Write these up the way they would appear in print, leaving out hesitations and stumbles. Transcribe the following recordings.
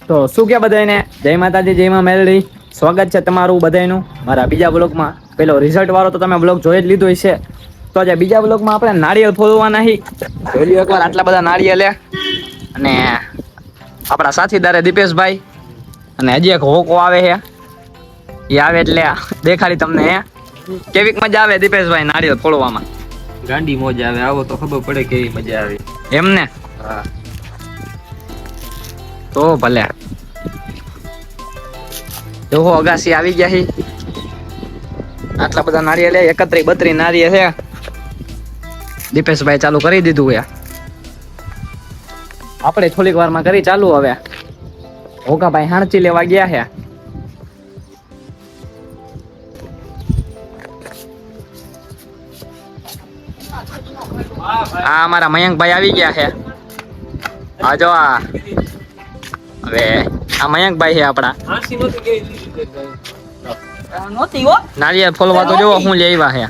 તો શું કે બધાને જય માતાજી જય માં મેલડી સ્વાગત છે તમારું બધાનું મારા બીજા બ્લોગમાં. પેલો રિઝલ્ટ વાળો તો તમે બ્લોગ જોઈ જ લીધો હશે. તો આજે બીજા બ્લોગમાં આપણે નારિયેળ ફોલવાના હી. જોઈ લ્યો એકવાર આટલા બધા નારિયેળ અને આપણા સાથીદારે દીપેશભાઈ અને હજી એક હોકો આવે છે. એ આવે એટલે દેખાડી તમને કેવીક મજા આવે દીપેશભાઈ નારિયેળ ફોડવામાં. ગાંડી મોજ આવે. આવો તો ખબર પડે કેવી મજા આવે. એમને હા તો ભલે જો અગાસી આવી ગયા છે. આટલા બધા નારિયેળ 31 નારિયેળ છે. દીપેશભાઈ ચાલુ કરી દીધું છે. આપણે થોડીક વારમાં કરી ચાલુ. હવે હોકાભાઈ હાણચી લેવા ગયા છે. આ અમારા મયંકભાઈ આવી ગયા છે. આ જો આ હવે આ મયંકભાઈ છે આપડા. નારિયેળ ફોલવા તો જો હું લઈ આવ્યા છે.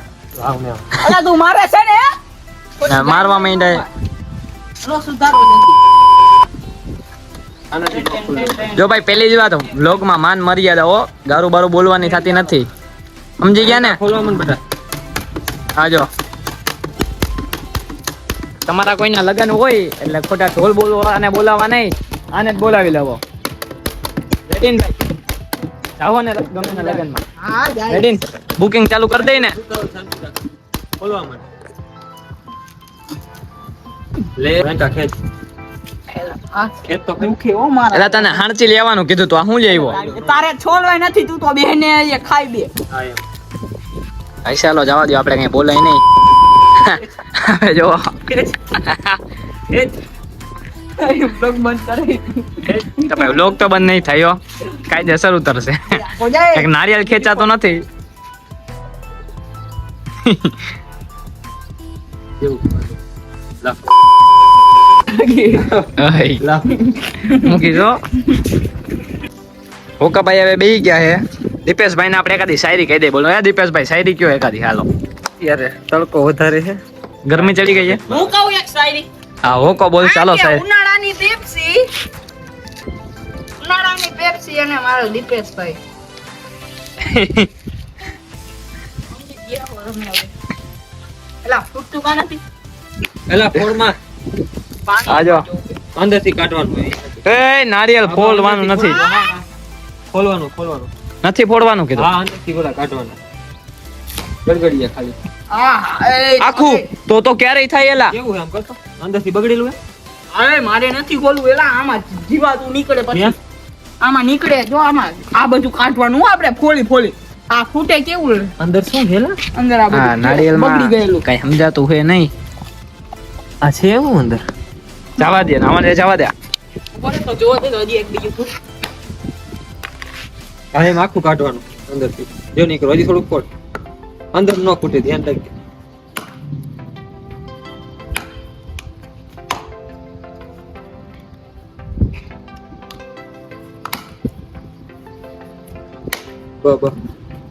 અલા તું મારે છે ને મારવા માંડ્યા. જો ભાઈ પેલી જ વાત વ્લોગ માં માન મર્યાદા હો. ગારું બારું બોલવાની થતી નથી. સમજી ગયા ને? ખોલવા મને બધા. હા જો તમારા કોઈના લગન હોય એટલે ખોટા ઢોલ બોલવા અને બોલાવા નહીં. આને જ બોલાવી લેવો. રેડી ને ભાઈ? જાઓ ને ગમે ના લગનમાં. હા જાય. રેડી ને? બુકિંગ ચાલુ કરી દઈ ને? ખોલવા મને. લે વેંટા ખેંચ. ખેંચ તો ખેંચ. મુખી હો મારા. એટલે તને હાણચી લેવાનું કીધું તો આ હું લેવો. તારે છોડવાય નથી. તું તો બેને એ ખાઈ બે. હા એમ. ચાલો જવા દો આપણે કઈ બોલાય નહીં. હવે જો બ્લોગ બંધ કરી. તમે વ્લોગ તો બંધ નહીં થયો. કાયદેસર ઉતરશે. એક નારિયેળ ખેંચાતો નથી. મૂકી દો. હોકાભાઈ હવે બેહી ગયા છે. દીપેશભાઈ ને આપણે એકાદી શાયરી કહી દે. બોલો દીપેશભાઈ શાયરી કયો એકાદી? હાલો યાર તડકો વધારે છે. ગરમી ચડી ગઈ છે. હું કહું એક શાયરી. હા હોકો બોલ. ચાલો સાહેબ. ઉનાળાની પેપ્સી અને મારો દીપેશભાઈ. એલા ફૂટતું કા નથી. એલા ફોડમાં આજો અંદરથી કાઢવાનું. એ નારિયેળ ફોડવાનું નથી. ખોલવાનું નથી ફોડવાનું કીધું. હા અંદરથી બોલા કાઢવાના. ગડગડીયા ખાલી. આખું તો ક્યારેય થાય એલા. કેવું છે આમ કરતો? અંદરથી બગડેલું હે? અરે મારે નથી ખોલવું. એલા આમાં જીવાતું નીકળે પછી. આમાં નીકળે જો આમાં આ બધું કાઢવાનું હો આપણે ફોલી. આ ફૂટે કેવું અંદર શું હેલા? અંદર આ હા બધું નારિયેળમાં બગડી ગયેલું. કઈ સમજાતું હોય નહીં. આ છે એવું અંદર? જવા દે નાવા જવા દે. બોલે તો જોવો તો હજી એક બીજું ફૂટ. આ એમ આખું કાઢવાનું અંદરથી. જો નીકળો હજી થોડુંક ફોડ. અંદર ન ફૂટે ધ્યાન રાખજે.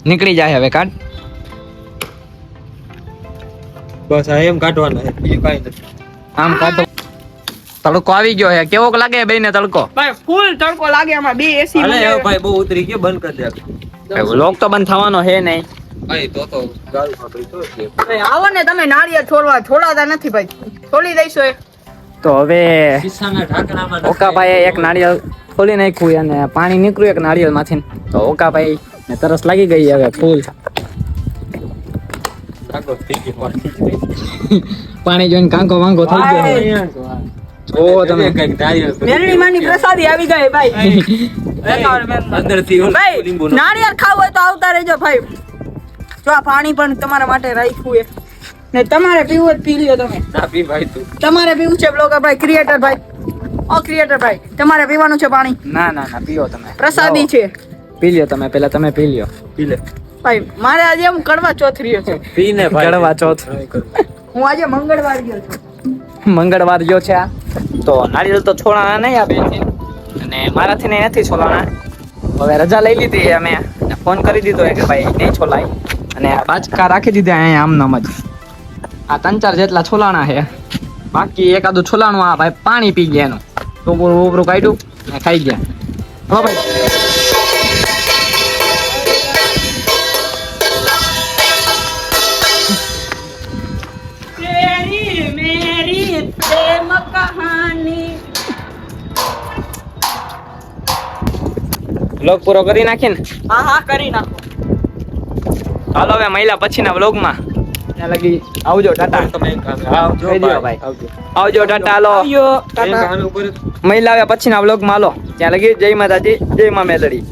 નીકળી જાય હવે કાઢ. બસ આ એમ કાઢવાના છે. બીજું કાંઈ નથી. આમ કાઢો. તડકો આવી ગયો છે. કેવોક લાગે બેને તડકો? ભાઈ ફૂલ તડકો લાગે. આમાં બે એસી અલે હવે ભાઈ બહુ ઉતરી ગયો. બંધ કરી દે. વ્લોગ તો બંધ થવાનો છે નહીં. ભાઈ તો ગાળું ખાપડી તો છે. આવો ને તમે નાળિયેર છોડાતા નથી ભાઈ. છોડી દઈશો એ. તો હવે શીશાના ઢાંકણામાં ઓકાભાઈએ એક નાળિયેર ખોલી નાખ્યું અને પાણી નીકળ્યું એક નાળિયેર માંથી. તો ઓકાભાઈ ને તરસ લાગી ગઈ હવે ફૂલ. નાખો થઈ ગયું. પાણી જોઈને કાંકો વાંકો થઈ ગયો. જો તમે કઈક નારિયેળ મેરડી માની પ્રસાદી આવી ગઈ ભાઈ. અંદરથી ભાઈ લીંબુનો. નાળિયેર ખાવું હોય તો આવતા રહેજો ભાઈ. જો આ પાણી પણ તમારા માટે રાખ્યું છે. ને તમારે પીવું હોય તો પી લ્યો તમે. ના પી ભાઈ તું. તમારે પીવું છે બ્લોગર ભાઈ, ક્રિએટર ભાઈ. ઓ ક્રિએટર ભાઈ તમારે પીવાનું છે પાણી. ના પીઓ તમે. પ્રસાદી છે. પી લ્યો તમે. પેલા તમે પી લ્યો. પી લે. ભાઈ મારે આજે એમ કડવા ચોથ રહ્યો છે. પીને ભાઈ. કડવા ચોથ. હું આજે મંગળવાર ગયો છું. મંગળવાર જો છે આ. તો નારિયેળ તો છોડાના નહીં આપે છે અને મારાથી નહીં નથી છોલાના. હવે રજા લઈ લીધી અમે. ફોન કરી દીધો કે ભાઈ નહીં છોલાય અને બાચકા રાખી દીધા અહીંયા આમ નામ જ. આ 3-4 જેટલા છોલાણા છે. બાકી એકાદું છોલાણું આ ભાઈ પાણી પી ગયા એનું. ટોપરું કાઢ્યું ને ખાઈ ગયા. હા ભાઈ तेरी मेरी प्रेम कहानी વ્લોગ પૂરો કરી નાખીએ ને હા હા કરી નાખો હાલો હવે મહિલા પછીના વ્લોગમાં ત્યાં લગી આવજો ટાટા તમે આવજો કહી દ્યો ભાઈ. આવજો ટાટા હાલો આવ્યો ટાટા ઉપર મહિલા હવે પછીના વ્લોગમાં હાલો ત્યાં લગી જય માતાજી જય માં મેલડી